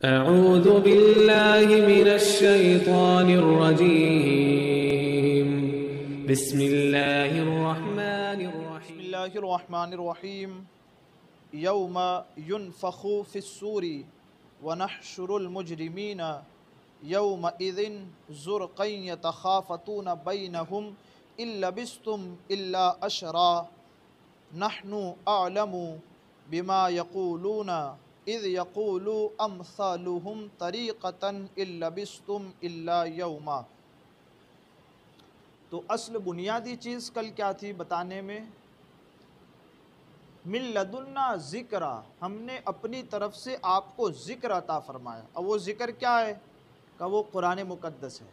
أعوذ بالله من الشيطان الرجيم بسم الله الرحمن بسم الرحيم اللہ الرحمن الرحیم یوم ينفخ فی الصور ونحشر المجرمین یومئذ زرقا یتخافتون بینہم ان لبثتم الا عشرا نحن اعلم بما یقولون اذ یقول امثالهم طریقة ان لبثتم الا یوما۔ تو اصل بنیادی چیز کل کیا تھی بتانے میں؟ من لدنا ذکرہ، ہم نے اپنی طرف سے آپ کو ذکر عطا فرمایا۔ اب وہ ذکر کیا ہے؟ کہ وہ قرآن مقدس ہے۔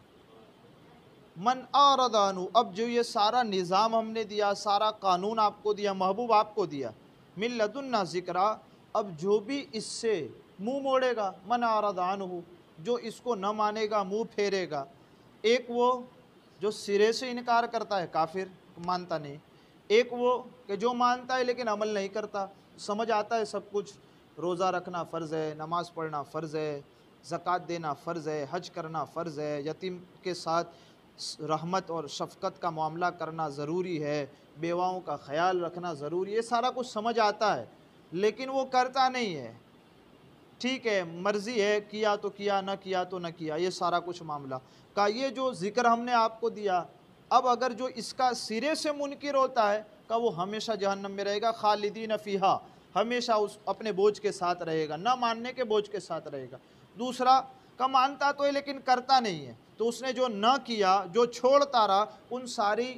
من اعرض عنہ، اب جو یہ سارا نظام ہم نے دیا، سارا قانون آپ کو دیا، محبوب آپ کو دیا، من لدنا ذکرہ، اب جو بھی اس سے منہ موڑے گا، من اعرض عنہ، جو اس کو نہ مانے گا، منہ پھیرے گا، ایک وہ جو سرے سے انکار کرتا ہے، کافر، مانتا نہیں، ایک وہ کہ جو مانتا ہے لیکن عمل نہیں کرتا، سمجھ آتا ہے سب کچھ، روزہ رکھنا فرض ہے، نماز پڑھنا فرض ہے، زکوٰۃ دینا فرض ہے، حج کرنا فرض ہے، یتیم کے ساتھ رحمت اور شفقت کا معاملہ کرنا ضروری ہے، بیواؤں کا خیال رکھنا ضروری ہے، یہ سارا کچھ سمجھ آتا ہے لیکن وہ کرتا نہیں ہے۔ ٹھیک ہے، مرضی ہے، کیا تو کیا، نہ کیا تو نہ کیا، یہ سارا کچھ معاملہ کا یہ جو ذکر ہم نے آپ کو دیا، اب اگر جو اس کا سرے سے منکر ہوتا ہے کہ وہ ہمیشہ جہنم میں رہے گا، خالدین فیہا، ہمیشہ اس اپنے بوجھ کے ساتھ رہے گا، نہ ماننے کے بوجھ کے ساتھ رہے گا۔ دوسرا کہ مانتا تو ہے لیکن کرتا نہیں ہے، تو اس نے جو نہ کیا، جو چھوڑتا رہا، ان ساری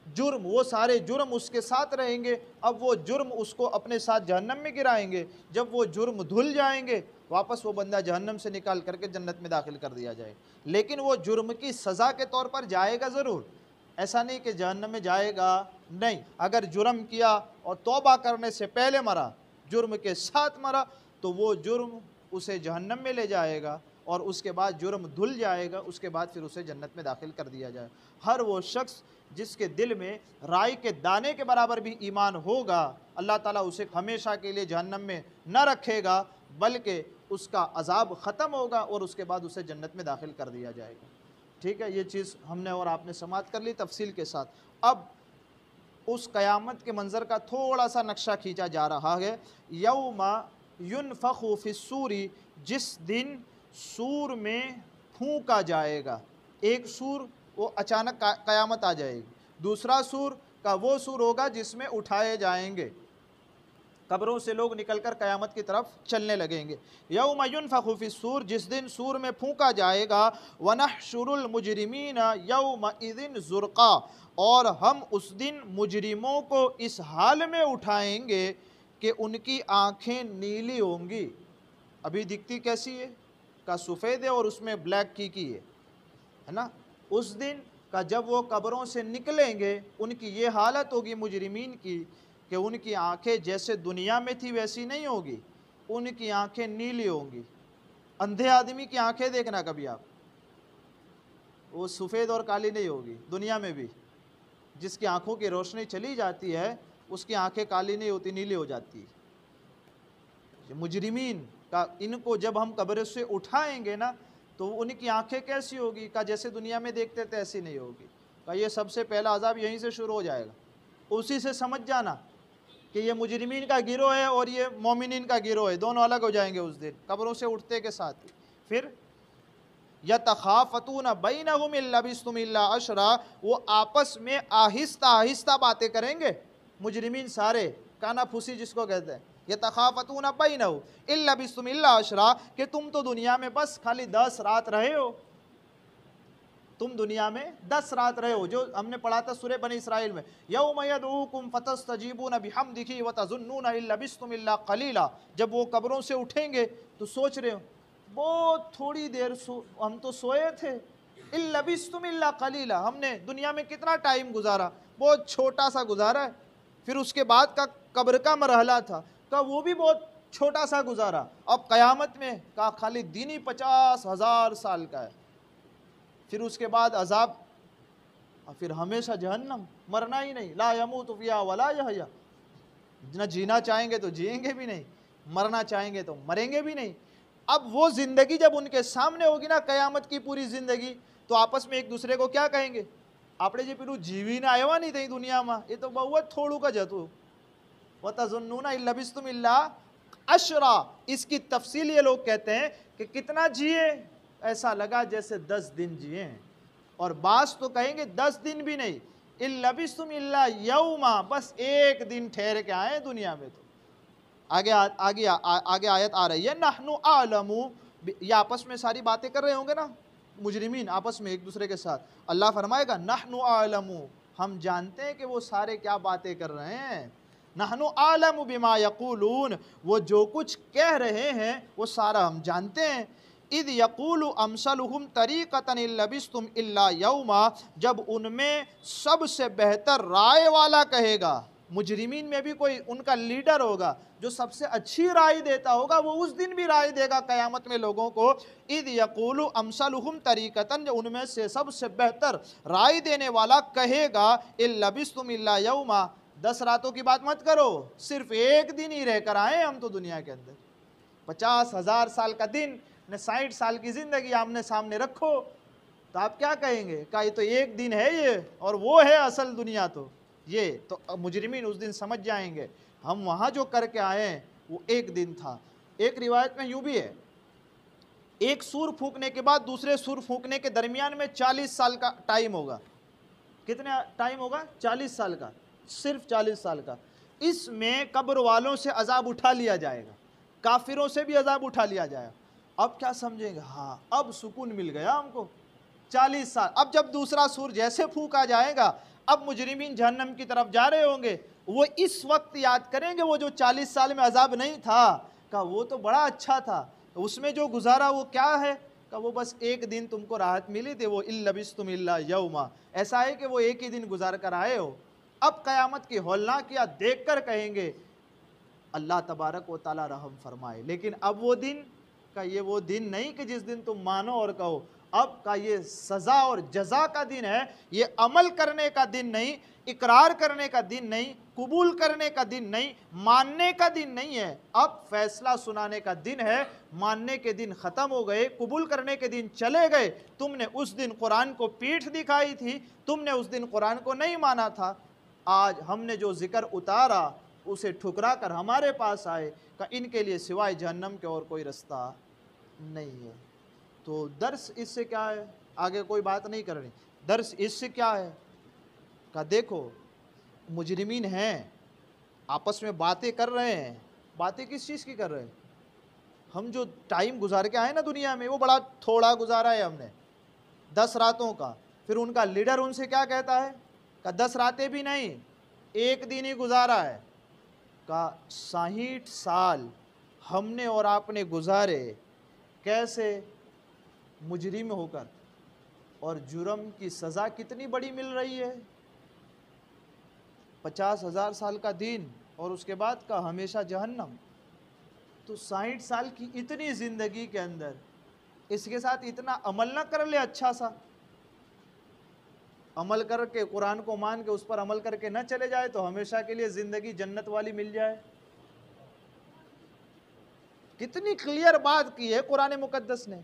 جرم، وہ سارے جرم اس کے ساتھ رہیں گے، اب وہ جرم اس کو اپنے ساتھ جہنم میں گرائیں گے، جب وہ جرم دھل جائیں گے واپس وہ بندہ جہنم سے نکال کر کے جنت میں داخل کر دیا جائے، لیکن وہ جرم کی سزا کے طور پر جائے گا ضرور، ایسا نہیں کہ جہنم میں جائے گا نہیں۔ اگر جرم کیا اور توبہ کرنے سے پہلے مرا، جرم کے ساتھ مرا، تو وہ جرم اسے جہنم میں لے جائے گا، اور اس کے بعد جرم دھل جائے گا، اس کے بعد پھر اسے جنت میں داخل کر دیا جائے۔ ہر وہ شخص جس کے دل میں رائی کے دانے کے برابر بھی ایمان ہوگا، اللہ تعالیٰ اسے ہمیشہ کے لیے جہنم میں نہ رکھے گا، بلکہ اس کا عذاب ختم ہوگا اور اس کے بعد اسے جنت میں داخل کر دیا جائے گا۔ ٹھیک ہے، یہ چیز ہم نے اور آپ نے سماعت کر لی تفصیل کے ساتھ۔ اب اس قیامت کے منظر کا تھوڑا سا نقشہ کھینچا جا رہا ہے۔ یوم ینفخ فی الصور، جس دن سور میں پھونکا جائے گا۔ ایک سور وہ اچانک قیامت آ جائے گی، دوسرا سور کا وہ سور ہوگا جس میں اٹھائے جائیں گے، قبروں سے لوگ نکل کر قیامت کی طرف چلنے لگیں گے۔ یوم ینفخ فی الصور، جس دن سور میں پھونکا جائے گا، ونحشر المجرمین یومئذ زرقا، اور ہم اس دن مجرموں کو اس حال میں اٹھائیں گے کہ ان کی آنکھیں نیلی ہوں گی۔ ابھی دکھتی کیسی ہے؟ کا سفید ہے اور اس میں بلیک کی ہے نا۔ اس دن کا جب وہ قبروں سے نکلیں گے، ان کی یہ حالت ہوگی مجرمین کی کہ ان کی آنکھیں جیسے دنیا میں تھی ویسی نہیں ہوگی، ان کی آنکھیں نیلی ہوں گی۔ اندھے آدمی کی آنکھیں دیکھنا کبھی آپ، وہ سفید اور کالی نہیں ہوگی دنیا میں بھی، جس کی آنکھوں کی روشنی چلی جاتی ہے اس کی آنکھیں کالی نہیں ہوتی، نیلی ہو جاتی ہے۔ مجرمین کا ان کو جب ہم قبر سے اٹھائیں گے نا تو ان کی آنکھیں کیسی ہوگی؟ کہ جیسے دنیا میں دیکھتے تھے ایسی نہیں ہوگی۔ کہ یہ سب سے پہلا عذاب یہیں سے شروع ہو جائے گا، اسی سے سمجھ جانا کہ یہ مجرمین کا گروہ ہے اور یہ مومنین کا گروہ ہے، دونوں الگ ہو جائیں گے اس دن قبروں سے اٹھتے کے ساتھ۔ پھر یتخافتون بینہم ان لبثتم الا عشرا، وہ آپس میں آہستہ آہستہ باتیں کریں گے، مجرمین سارے، کانا پھوسی جس کو کہتے ہیں، یتخافتون بینہم ان لبثتم الا عشرا، کہ تم تو دنیا میں بس خالی 10 رات رہے ہو، تم دنیا میں 10 رات رہے ہو، جو ہم نے پڑھا تھا سورہ بنی اسرائیل میں، یوم یدعوکم فتستجیبون بحمدہ وتظنون ان لبثتم الا قلیلا، جب وہ قبروں سے اٹھیں گے تو سوچ رہے ہو بہت تھوڑی دیر ہم تو سوئے تھے، ان لبثتم الا قلیلا، ہم نے دنیا میں کتنا ٹائم گزارا، بہت چھوٹا سا گزارا ہے، پھر اس کے بعد کا قبر کا مرحلہ تھا کہ وہ بھی بہت چھوٹا سا گزارا، اب قیامت میں کا خالی دن ہی 50,000 سال کا ہے، پھر اس کے بعد عذاب، اور پھر ہمیشہ جہنم، مرنا ہی نہیں، لا یموت فیہا ولا یحیا، نہ جینا چاہیں گے تو جئیں گے بھی نہیں، مرنا چاہیں گے تو مریں گے بھی نہیں۔ اب وہ زندگی جب ان کے سامنے ہوگی نا قیامت کی پوری زندگی, تو آپس میں ایک دوسرے کو کیا کہیں گے, આપણે જે પેલું જીવીને આવ્યા નહીં તઈ દુનિયામાં, એ તો બહુ જ થોડુંક જ હતું. وَتَظُنُّونَ إِن لَّبِثْتُمْ إِلَّا عَشْرًا, اس کی تفصیل یہ لوگ کہتے ہیں کہ کتنا جیے, ایسا لگا جیسے 10 دن جیے ہیں. اور بعض تو کہیں گے 10 دن بھی نہیں, إِن لَّبِثْتُمْ إِلَّا يَوْمًا, بس ایک دن ٹھہر کے آئے دنیا میں. تو آگے آیت آ رہی ہے, نحن اعلم, یہ آپس میں ساری باتیں کر رہے ہوں گے نا مجرمین آپس میں ایک دوسرے کے ساتھ. اللہ فرمائے گا نحن اعلم, ہم جانتے ہیں کہ وہ سارے کیا باتیں کر رہے ہیں. نحن اعلم بما یقولون, وہ جو کچھ کہہ رہے ہیں وہ سارا ہم جانتے ہیں. اذ یقول امثلہم طریقۃ ان لبثتم الا یوما, جب ان میں سب سے بہتر رائے والا کہے گا, مجرمین میں بھی کوئی ان کا لیڈر ہوگا جو سب سے اچھی رائے دیتا ہوگا, وہ اس دن بھی رائے دے گا قیامت میں لوگوں کو. اذ یقول امثلہم طریقۃ, جو ان میں سے سب سے بہتر رائے دینے والا کہے گا, ان لبثتم الا یوما, 10 راتوں کی بات مت کرو, صرف ایک دن ہی رہ کر آئے ہم تو دنیا کے اندر. 50,000 سال کا دن نے 60 سال کی زندگی آمنے سامنے رکھو, تو آپ کیا کہیں گے, کہ یہ تو ایک دن ہے یہ, اور وہ ہے اصل دنیا. تو یہ تو مجرمین اس دن سمجھ جائیں گے ہم وہاں جو کر کے آئے ہیں وہ ایک دن تھا. ایک روایت میں یوں بھی ہے, ایک سور پھونکنے کے بعد دوسرے سور پھونکنے کے درمیان میں 40 سال کا ٹائم ہوگا. کتنے ٹائم ہوگا, 40 سال کا, صرف 40 سال کا. اس میں قبر والوں سے عذاب اٹھا لیا جائے گا, کافروں سے بھی عذاب اٹھا لیا جائے گا. اب کیا سمجھیں گے, ہاں اب سکون مل گیا ہم کو, 40 سال. اب جب دوسرا سور جیسے پھونکا جائے گا, اب مجرمین جہنم کی طرف جا رہے ہوں گے, وہ اس وقت یاد کریں گے وہ جو 40 سال میں عذاب نہیں تھا, کہ وہ تو بڑا اچھا تھا, اس میں جو گزارا وہ کیا ہے, کہ وہ بس ایک دن تم کو راحت ملی تھی, وہ إِن لَّبِثْتُمْ إِلَّا يَوْمًا, ایسا ہے کہ وہ ایک ہی دن گزار کر آئے ہو. اب قیامت کی ہولناکیاں دیکھ کر کہیں گے اللہ تبارک و تعالی رحم فرمائے. لیکن اب وہ دن کا یہ وہ دن نہیں کہ جس دن تم مانو اور کہو, اب کا یہ سزا اور جزا کا دن ہے, یہ عمل کرنے کا دن نہیں, اقرار کرنے کا دن نہیں, قبول کرنے کا دن نہیں, ماننے کا دن نہیں ہے. اب فیصلہ سنانے کا دن ہے. ماننے کے دن ختم ہو گئے, قبول کرنے کے دن چلے گئے. تم نے اس دن قرآن کو پیٹھ دکھائی تھی, تم نے اس دن قرآن کو نہیں مانا تھا. آج ہم نے جو ذکر اتارا اسے ٹھکرا کر ہمارے پاس آئے کہ ان کے لیے سوائے جہنم کے اور کوئی رستہ نہیں ہے. تو درس اس سے کیا ہے, آگے کوئی بات نہیں کرنی, درس اس سے کیا ہے کہ دیکھو مجرمین ہیں آپس میں باتیں کر رہے ہیں. باتیں کس چیز کی کر رہے ہیں, ہم جو ٹائم گزار کے آئے نا دنیا میں وہ بڑا تھوڑا گزارا ہے ہم نے, 10 راتوں کا. پھر ان کا لیڈر ان سے کیا کہتا ہے کہ 10 راتیں بھی نہیں, ایک دن ہی گزارا ہے. کہ 60 سال ہم نے اور آپ نے گزارے کیسے, مجرم ہو کر, اور جرم کی سزا کتنی بڑی مل رہی ہے, 50,000 سال کا دن اور اس کے بعد کا ہمیشہ جہنم. تو 60 سال کی اتنی زندگی کے اندر اس کے ساتھ اتنا عمل نہ کر لے, اچھا سا عمل کر کے قرآن کو مان کے اس پر عمل کر کے نہ چلے جائے تو ہمیشہ کے لیے زندگی جنت والی مل جائے. کتنی کلیئر بات کی ہے قرآن مقدس نے.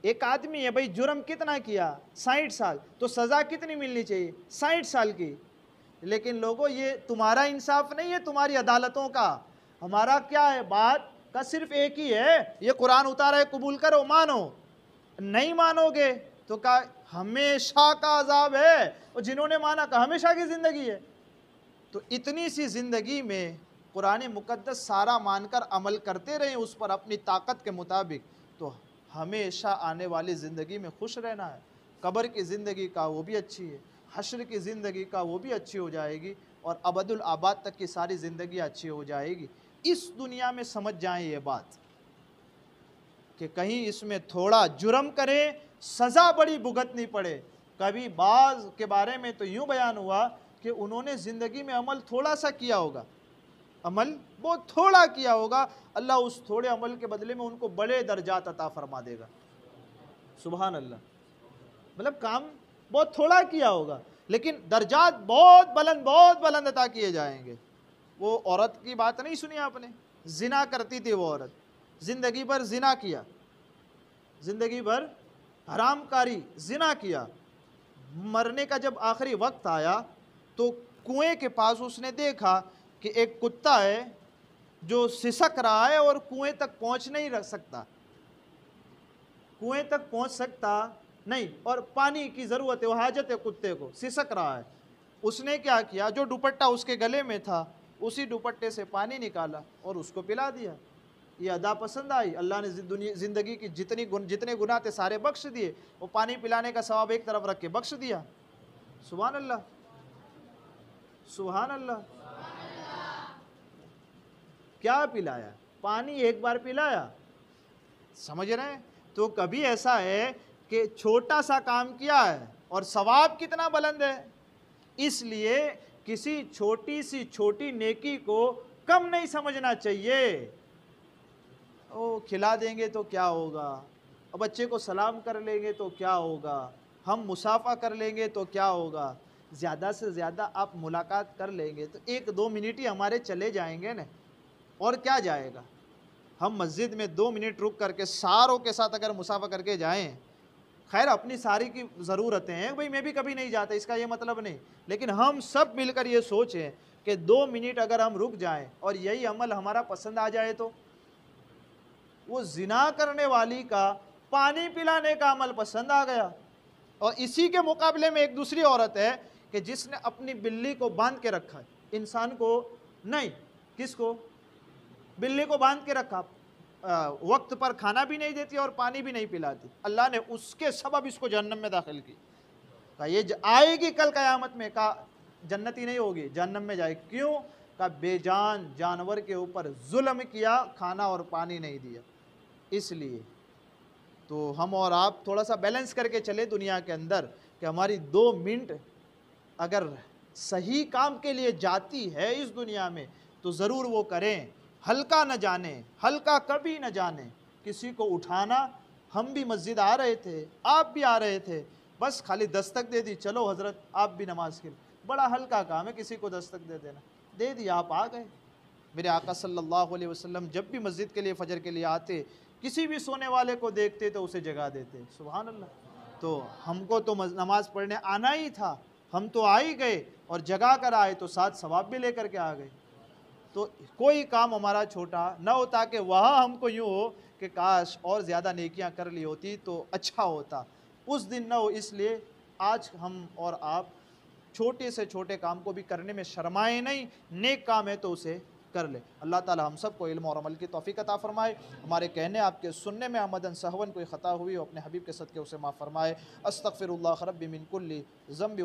ایک آدمی ہے بھائی, جرم کتنا کیا, 60 سال, تو سزا کتنی ملنی چاہیے, 60 سال کی. لیکن لوگوں یہ تمہارا انصاف نہیں ہے, تمہاری عدالتوں کا. ہمارا کیا ہے بات کا صرف ایک ہی ہے, یہ قرآن اتارا ہے, قبول کرو, مانو. نہیں مانو گے تو کہا ہمیشہ کا عذاب ہے, اور جنہوں نے مانا کہ ہمیشہ کی زندگی ہے. تو اتنی سی زندگی میں قرآن مقدس سارا مان کر عمل کرتے رہیں اس پر اپنی طاقت کے مطابق, تو ہمیشہ آنے والی زندگی میں خوش رہنا ہے. قبر کی زندگی کا وہ بھی اچھی ہے, حشر کی زندگی کا وہ بھی اچھی ہو جائے گی, اور ابد الآباد تک کی ساری زندگی اچھی ہو جائے گی. اس دنیا میں سمجھ جائیں یہ بات کہ کہیں اس میں تھوڑا جرم کریں سزا بڑی بھگتنی پڑے. کبھی بعض کے بارے میں تو یوں بیان ہوا کہ انہوں نے زندگی میں عمل تھوڑا سا کیا ہوگا, عمل بہت تھوڑا کیا ہوگا, اللہ اس تھوڑے عمل کے بدلے میں ان کو بڑے درجات عطا فرما دے گا. سبحان اللہ. مطلب کام بہت تھوڑا کیا ہوگا لیکن درجات بہت بلند عطا کیے جائیں گے. وہ عورت کی بات نہیں سنی آپ نے, زنا کرتی تھی وہ عورت, زندگی بھر زنا کیا، زندگی بھر حرام کاری زنا کیا، مرنے کا جب آخری وقت آیا تو کنویں کے پاس اس نے دیکھا کہ ایک کتا ہے جو سسک رہا ہے اور کنویں تک پہنچ نہیں رکھ سکتا، کنویں تک پہنچ سکتا نہیں، اور پانی کی ضرورت ہے، وہ حاجت ہے کتے کو، سسک رہا ہے۔ اس نے کیا کیا، جو دوپٹہ اس کے گلے میں تھا اسی دوپٹے سے پانی نکالا اور اس کو پلا دیا۔ یہ ادا پسند آئی، اللہ نے زندگی کی جتنے گناہ تھے سارے بخش دیے، وہ پانی پلانے کا ثواب ایک طرف رکھ کے بخش دیا۔ سبحان اللہ، سبحان اللہ۔ کیا پلایا؟ پانی ایک بار پلایا، سمجھ رہے ہیں؟ تو کبھی ایسا ہے کہ چھوٹا سا کام کیا ہے اور ثواب کتنا بلند ہے، اس لیے کسی چھوٹی سی چھوٹی نیکی کو کم نہیں سمجھنا چاہیے۔ کھلا دیں گے تو کیا ہوگا، بچے کو سلام کر لیں گے تو کیا ہوگا، ہم مصافحہ کر لیں گے تو کیا ہوگا، زیادہ سے زیادہ آپ ملاقات کر لیں گے تو 1-2 منٹ ہی ہمارے چلے جائیں گے نا، اور کیا جائے گا۔ ہم مسجد میں 2 منٹ رک کر کے ساروں کے ساتھ اگر مصافحہ کر کے جائیں، خیر اپنی ساری کی ضرورتیں ہیں، بھئی میں بھی کبھی نہیں جاتا، اس کا یہ مطلب نہیں، لیکن ہم سب مل کر یہ سوچیں کہ 2 منٹ اگر ہم رک جائیں اور یہی عمل ہمارا پسند آ جائے تو وہ زنا کرنے والی کا پانی پلانے کا عمل پسند آ گیا۔ اور اسی کے مقابلے میں ایک دوسری عورت ہے کہ جس نے اپنی بلی کو باندھ کے رکھا ہے، انسان کو نہیں، کس کو؟ بلی کو باندھ کے رکھا، وقت پر کھانا بھی نہیں دیتی اور پانی بھی نہیں پلاتی، اللہ نے اس کے سبب اس کو جہنم میں داخل کی، کہا یہ آئے گی کل قیامت میں، کہا جنتی نہیں ہوگی، جہنم میں جائے، کیوں؟ کہا بے جان جانور کے اوپر ظلم کیا، کھانا اور پانی نہیں دیا۔ اس لیے تو ہم اور آپ تھوڑا سا بیلنس کر کے چلے دنیا کے اندر کہ ہماری 2 منٹ اگر صحیح کام کے لیے جاتی ہے اس دنیا میں تو ضرور وہ کریں، ہلکا نہ جانیں، ہلکا کبھی نہ جانیں۔ کسی کو اٹھانا، ہم بھی مسجد آ رہے تھے، آپ بھی آ رہے تھے، بس خالی دستک دے دی، چلو حضرت آپ بھی نماز کے لیے، بڑا ہلکا کام ہے کسی کو دستک دے دینا، دے دیا آپ آ گئے۔ میرے آقا صلی اللہ علیہ وسلم جب بھی مسجد کے لیے فجر کے لیے آتے، کسی بھی سونے والے کو دیکھتے تو اسے جگا دیتے، سبحان اللہ۔ تو ہم کو تو نماز پڑھنے آنا ہی تھا، ہم تو آ ہی گئے اور جگا کر آئے تو ساتھ ثواب بھی لے کر کے آ گئے۔ تو کوئی کام ہمارا چھوٹا نہ ہو تاکہ وہاں ہم کو یوں ہو کہ کاش اور زیادہ نیکیاں کر لی ہوتی تو اچھا ہوتا، اس دن نہ ہو۔ اس لیے آج ہم اور آپ چھوٹے سے چھوٹے کام کو بھی کرنے میں شرمائیں نہیں، نیک کام ہے تو اسے کر لے۔ اللہ تعالی ہم سب کو علم اور عمل کی توفیق عطا فرمائے، ہمارے کہنے آپ کے سننے میں عمدن سہون کوئی خطا ہوئی ہو اپنے حبیب کے صدقے اسے معاف فرمائے۔ استغفر اللہ ربی من کل ذنب